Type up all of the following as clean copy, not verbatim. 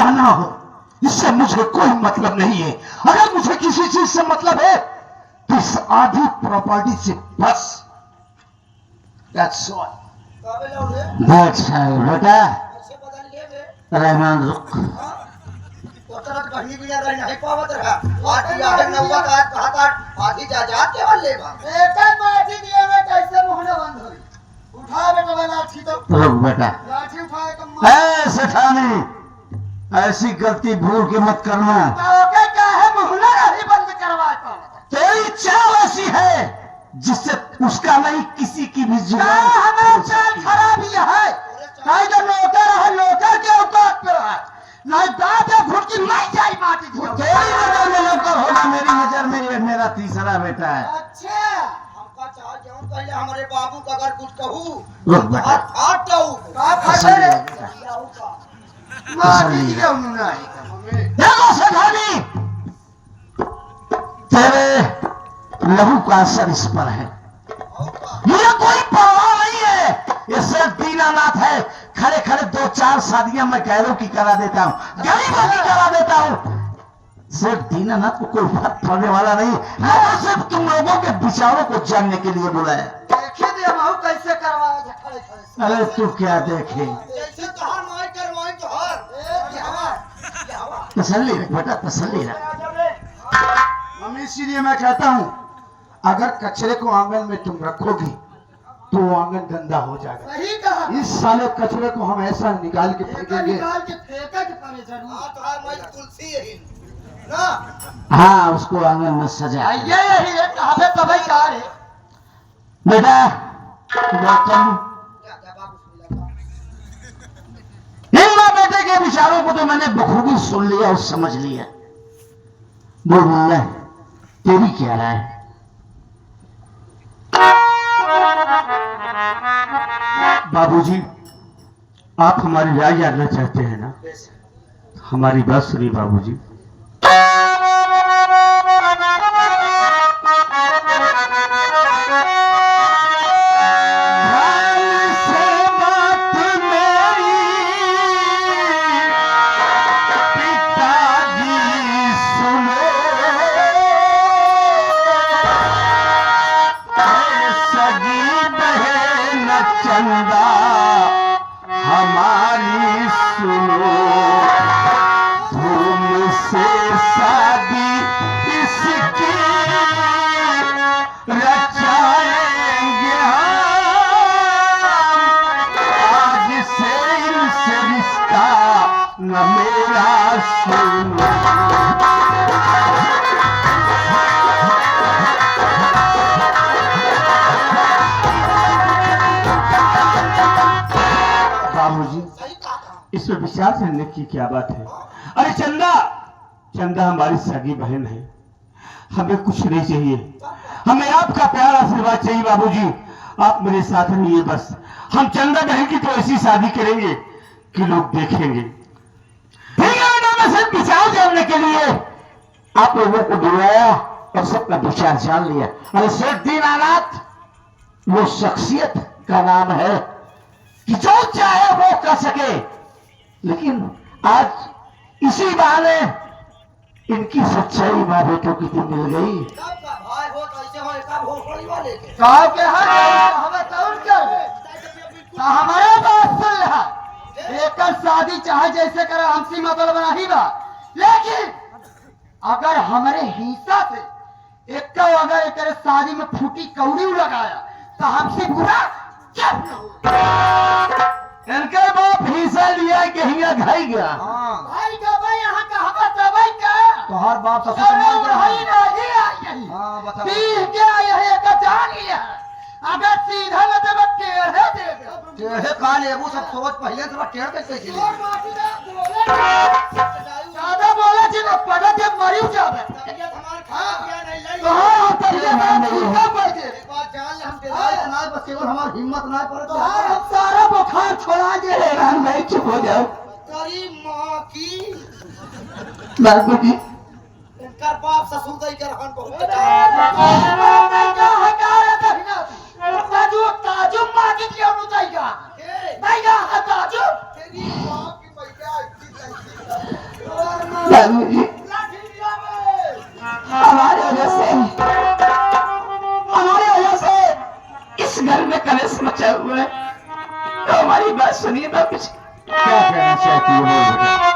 या ना हो, इससे मुझे कोई मतलब नहीं है। अगर मुझे किसी चीज से मतलब है तो इस आधी प्रॉपर्टी से बस। That's all. That's all, बेटा। रहमान रुक। रुक बेटा। ऐसे ठाने ऐसी गलती भूल के मत करना। तेरी चाल ऐसी है जिससे उसका नहीं किसी की भी जुबान। हमारा चाल खराब ही है। नहीं तो नौकर है, नौकर के औकात पे रहा, नहीं दांत है घुट की नहीं जाई माटी। तेरी नजर में नौकर होगा, मेरी नजर में मेरा तीसरा बेटा है। अच्छा हमका चाह जाऊं पहले हमारे बाबू का अगर कुछ कहूं रुक बेटा। हाथ दऊ का फटे माटी के नहीं। देखो सखानी, तेरे लहू का असर इस पर है। मुझे कोई परवाह नहीं है। ये सिर्फ दीनानाथ है। खड़े खड़े 2-4 शादियां मैं गैरों की करा देता हूँ, गरीबों की करा देता हूँ। सिर्फ दीनानाथ को कोई फर्क पड़ने वाला नहीं। मैं सिर्फ तुम लोगों के विचारों को जानने के लिए बुलाया। देखे दे महू कैसे करवाया खड़े खड़े। अरे तू क्या देखे, जैसे तहार माई करवाई तो हर तसल्ली रख बेटा, तसल्ली रख। मम्मी इसीलिए मैं कहता हूँ अगर कचरे को आंगन में तुम रखोगी तो वो आंगन गंदा हो जाएगा। सही कहा। इस साले कचरे को हम ऐसा निकाल के फेंकेंगे। निकाल के फेंका के पड़े जरूर। हां तहार माई तुलसी है ना। हाँ, उसको आंगन में सजा। ये यही है कहां तबई का रे बेटा गौतम, मेरा बेटे के विचारों को तो मैंने बखूबी सुन लिया और समझ लिया। बोल मुन्ना, तेरी क्या राय है? बाबूजी, आप हमारी राय जानना चाहते हैं ना? हमारी बात सुनिए बाबूजी। चंदा हमारी सुनो, तुमसे शादी इसकी रचाएंगे हम। आज से इनसे रिश्ता न मेरा सुनो। इसमें विचार करने की क्या बात है? अरे चंदा, चंदा हमारी सगी बहन है, हमें कुछ नहीं चाहिए, हमें आपका प्यार आशीर्वाद चाहिए बाबूजी। आप मेरे साथ रहिए बस। हम चंदा बहन की तो ऐसी शादी करेंगे कि लोग देखेंगे। ठीक है बेटा, मैं सिर्फ विचार जानने के लिए आप लोगों को बुलाया और सबका विचार जान लिया। अरे सिर्फ दीनानाथ वो शख्सियत का नाम है कि जो चाहे वो कर सके, लेकिन आज इसी बहाने इनकी सच्चाई माँ बेटों की तो मिल गई। भाई हो कैसे हो एक भोसड़ी वाले के गांव के हमें कौन कर हमारे बात सुन रहा। एक शादी चाहे जैसे करे हमसे मतलब नहीं बा, लेकिन अगर हमारे हिस्सा से एक अगर एक शादी में फूटी कौड़ी लगाया तो हमसे बुरा क्या होगा? इनके बाप हिस्सा लिया कि हिया घाई गया। भाई का भाई यहाँ का हवा तबाई का तो हर बाप सब नहीं आई। हां बता पी क्या यह का जान लिया। अगर सीधा न देबे टेढ़े देबे, टेढ़े खा लेबू सब सोच पहले से टेढ़ कैसे चली। ज्यादा बोले जी ना पड़े जब मरियो जाबे तबियत हमार खराब या नहीं लई। हां तबियत नहीं का पड़े एक बात जान ले, हम बेदाई ना बस केवल हमार हिम्मत ना पड़े तो हम सारा बुखार छोड़ा दे। हम नहीं चुप हो जाओ तेरी मां की बाबूजी। इनका बाप ससुर दई कर हन बहुत का हकालत है ना ताजु ताजु मां की क्यों नहीं जाएगा नहीं जा ताजु तेरी मां की मैया इतनी बाबूजी लाठी लिया बे। हमारे वजह से इस घर में कलेश मचा हुआ है, तो हमारी बात सुनिए बाबूजी। क्या कहना चाहती है बोल बेटा।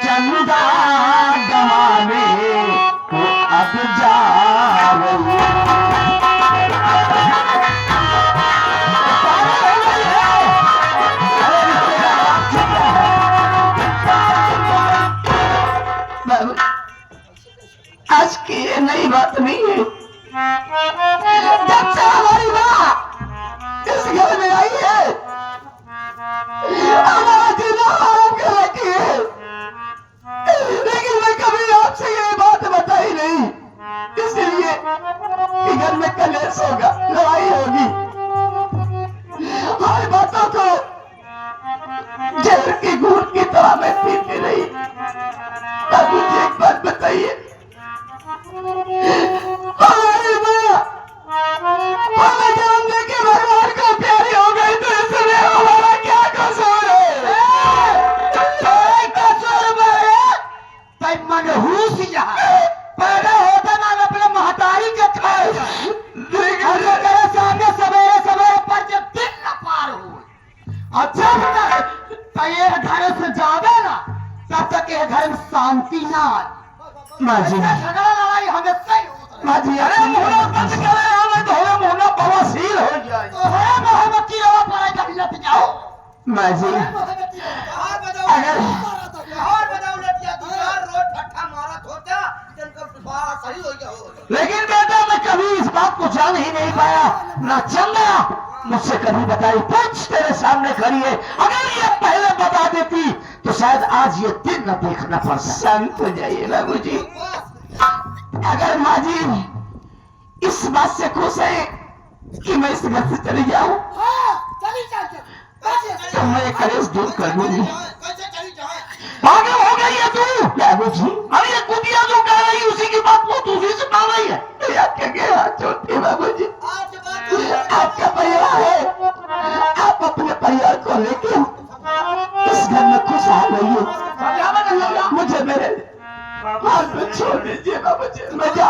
चंदा गवाने को अब जा रही बाबू, आज की ये नई बात नहीं है। जब से हमारी माँ इस घर में आई है, हमारा जीना हराम कर रखी है, लेकिन मैं कभी आपसे ये बात बताई नहीं, इसलिए कि घर में कलेश होगा, लड़ाई होगी। हर बातों को जहर की घूंट की तरह मैं पीती रही। अब मुझे एक बात बताइए, हमारी माँ हमें जन्म देके भगवान को प्यारी हो गई, तो इसमें हमारा क्या कसूर है? मनहूस यहाँ पैदा होता ना अपने महतारी के खाए तेरे सामने सवेरे सवेरे पर जब दिन न पार हो और जब तक ये घर से जावे ना तब तक ये घर में शांति ना आए। माँ जी, झगड़ा लड़ाई हमेशा ही होता है। माँ जी, अरे मोहना बंद करे, हमें तो हमें मोहना बवासीर हो जाए। तो है मोहब्बत की रवा पर कहीं लट जाओ। माँ जी, अगर और बजाओ लटिया तू यार रोज ठट्ठा मारत होता जन का बात सही हो गया हो। लेकिन बेटा मैं कभी इस बात को जान ही नहीं पाया, ना चंदा मुझसे कभी बताई, कुछ तेरे सामने खड़ी है, अगर ये पहले बता देती तो शायद आज ये दिन न देखना पड़ता। शांत हो जाइए बाबूजी। अगर माँ जी इस बात से खुश है कि मैं इस घर से चली जाऊं, चली जाए तो मैं कलेश दूर कर दूंगी। कैसे चली जाए? आगे हो गई है तू बाबूजी, अरे ये कुटिया जो कह रही उसी की बात वो दूसरी से मान रही है। तो याद क्या हाथ छोड़ती बाबूजी, आज बात आपका परिवार है, आप अपने परिवार को लेके इस घर में खुशहाल रहिए। मुझे मेरे हाथ में छोड़ दीजिए बाबूजी, मैं जा।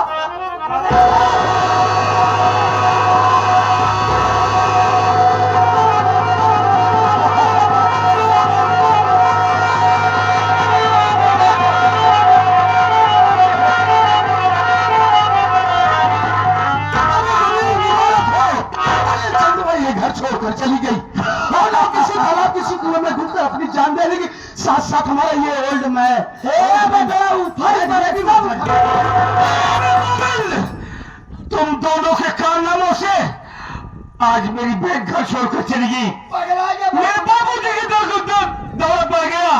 छोड़कर चली गई और किसी कुएं में डूबकर अपनी जान दे लेगी, साथ साथ हमारा ये ओल्ड मैन। तुम दोनों के कारनामों से आज मेरी बेट घर छोड़कर चली गई, मेरे बाबूजी के दर को दौड़ पड़ गया।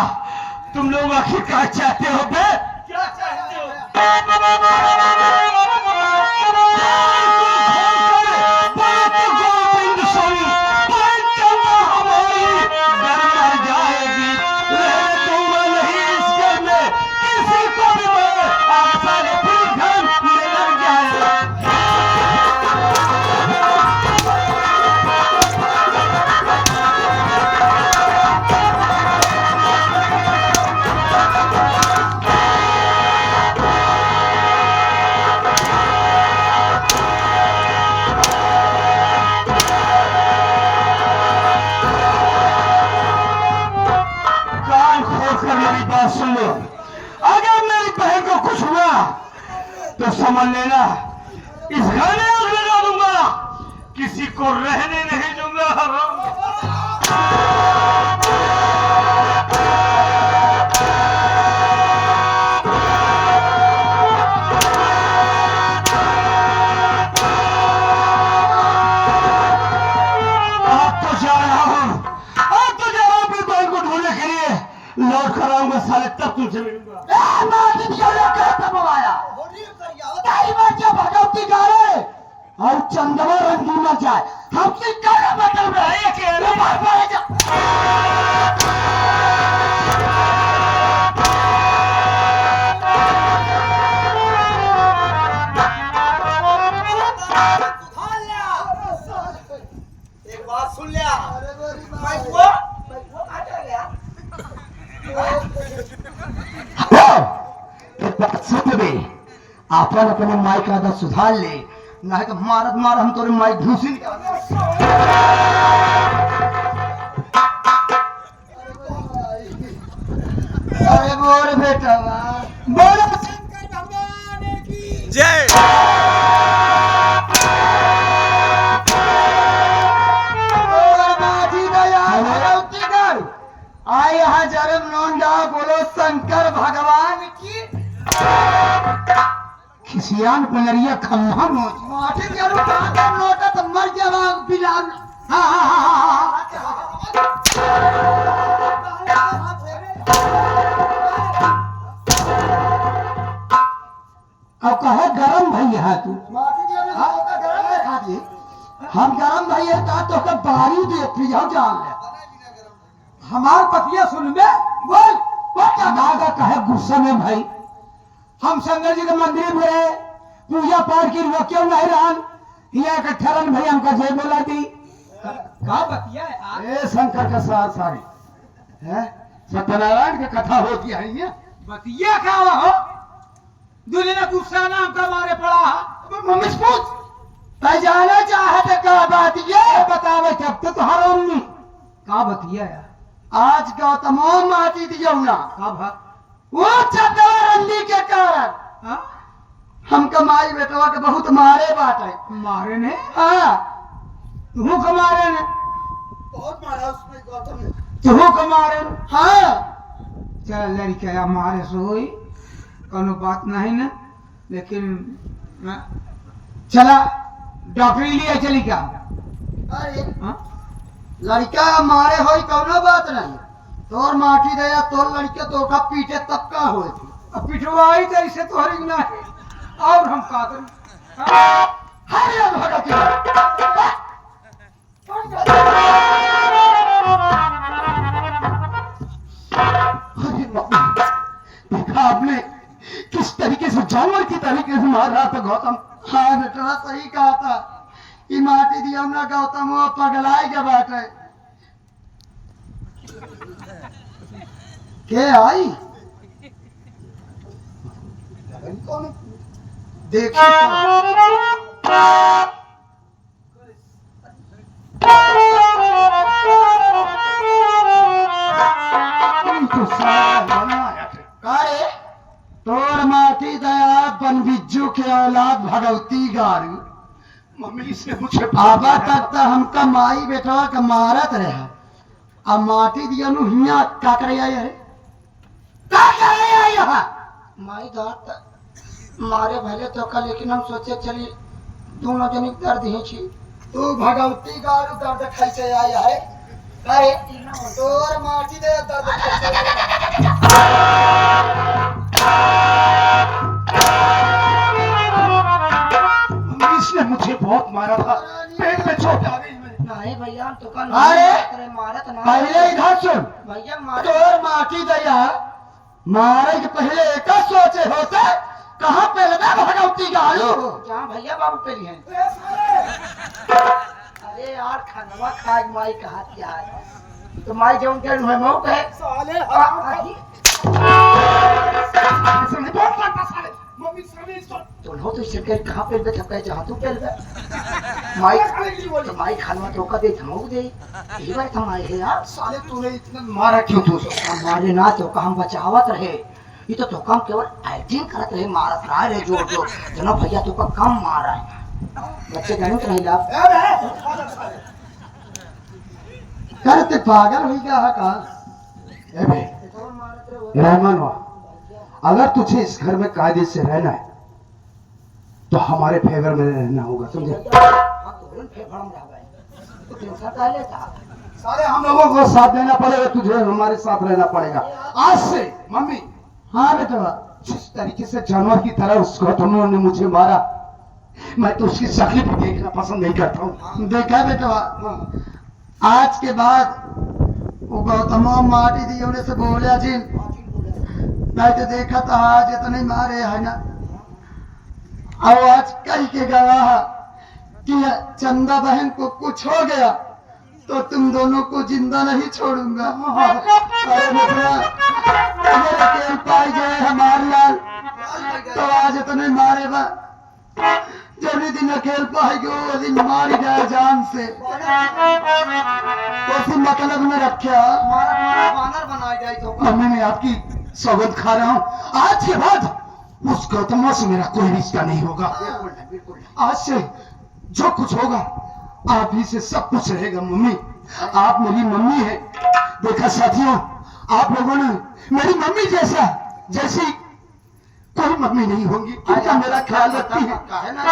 तुम लोग आखिर क्या चाहते हो बे? क्या चाहते हो? मेरी बात सुन लो, अगर मेरी बहन को कुछ हुआ तो समझ लेना इस घर में आग लगा दूंगा, किसी को रहने नहीं दूंगा। आप तो जा रहा हूं, अपनी बहन को लौट कर आऊंगा साले तब तुमसे मिलूंगा। ए माटी दिया ने कहता बवाया ताई बार जब भगवती गारे और चंदवा रंगीला जाए हमसे क्या मतलब रहे के बार बार जा एक बात सुन लिया मैं हुआ सुन बे अपन अपने माई का आदत सुधार ले नहीं तो मारत मार हम तोरे माई घूसी अरे बोल बेटा बोल शंकर भगवान की जय। आए यहाँ जरम नोंडा बोलो शंकर भगवान की खिसियान पनरिया खम्भा मोच माथे जरूर नोटा तो मर जावा बिलाल अब कहे गरम भैया है तू हम गरम भैया का तो का बारी दे प्रिया जान ले हमार पतिया सुन में बोल क्या नागा कहे गुस्से में भाई हम शंकर जी के मंदिर में रहे पूजा पाठ की रुआ क्यों नहीं रहन यहाँ का ठहरन भाई हमका जय बोला दी का बतिया है ए शंकर का साथ सारे है सत्यनारायण की कथा होती है ये बतिया क्या हो दूल्हे ने गुस्सा नाम का मारे पड़ा मम्मी से पूछ जाना चाहते का बात ये बतावे कब तो तुम्हारा मम्मी का बतिया है आज गौतमो माटी दियौना का बात वो चतरंदी के कारण हम कमाई बेटवा के बहुत मारे बात है मारे ने हाँ तू को मारे ने बहुत मारा उसने गौतम ने तू को मारे हाँ चल लड़का मारे सोई कोनो बात नहीं ना लेकिन चला डॉक्टरी लिए चली क्या अरे लड़का मारे होई कोनो बात नहीं तोर माटी दया तोर लड़के तो का पीटे तब का होई थी अब पिटवाई तो ऐसे तोहरी ना और हम का करें हरे भगत देखा आपने किस तरीके से जानवर की तरीके से मार रहा था गौतम हाँ बेटा सही कहा था कि माटी दी हमने गौतम वो पगलाई के बात है के आई देखिए तोर माटी दया बन बिज्जू के औलाद भगवती गारू मम्मी इसने मुझे आबा तक तो हमका माई बेटा का मारत रहा अब माटी दिया नु हिया का करे आया है का करे आया है माई दांत मारे भले तो का लेकिन हम सोचे चली दोनों जनी दर्द ही छी तू भगवती गारू दर्द खाई से आया है अरे तोर माटी दे दर्द इसने मुझे बहुत मारा था पेट में चोट आ गई नहीं भैया तो का अरे मारत ना पहले इधर सुन भैया मारे तोर माटी दया मारे के पहले एक सोचे होते कहां पे लगा भगवती गालू जहां भैया बाबू पे हैं अरे यार खानवा खाए माई कहा क्या है तो माई जो उनके है मऊ पे साले मम्मी साले तो लो तो सिर कहां पे बैठा कहे जहां तू पे माई तो माई खानवा तो का दे थमऊ दे ये बात हमारे है यार साले तूने इतना मारा क्यों तू हमारे ना तो काम बचावत रहे ये तो काम केवल एक्टिंग करत रहे मारत रहा रे जोर जोर जना भैया तो का कम मार रहा है बच्चे गणित तो नहीं ला करते पागल हुई क्या है का ए बे रहमान अगर तुझे इस घर में कायदे से रहना है तो हमारे फेवर में रहना होगा समझे सारे हम लोगों को साथ देना पड़ेगा, तुझे हमारे साथ रहना पड़ेगा आज से। मम्मी, हाँ बेटा, जिस तरीके से जानवर की तरह उस गौतमों ने मुझे मारा, मैं तो उसकी शक्ल भी देखना पसंद नहीं करता हूँ। देखा बेटा, आज के बाद वो गौतमो माटी दी होने से बोलिया जी, नहीं तो देखा तो आज इतने मारे है ना। और आज कई के गवाह कि चंदा बहन को कुछ हो गया तो तुम दोनों को जिंदा नहीं छोड़ूंगा। अरे बेटा, अगर अकेले पाई जाए हमारे लाल तो आज इतने मारे बा, जब दिन अकेले पाएगी वो दिन मारी जाए जान से। उसी मतलब में रखा बानर बनाया जाए तो मम्मी, मैं आपकी सौगंध खा रहा हूँ, आज के बाद उस गौतम से मेरा कोई रिश्ता नहीं होगा। बिल्कुल आज से जो कुछ होगा आप ही से सब कुछ रहेगा। मम्मी, आप मेरी मम्मी है। देखा साथियों, आप लोगों ने मेरी मम्मी जैसी कोई मम्मी नहीं होगी, क्योंकि मेरा ख्याल रखती है। है ना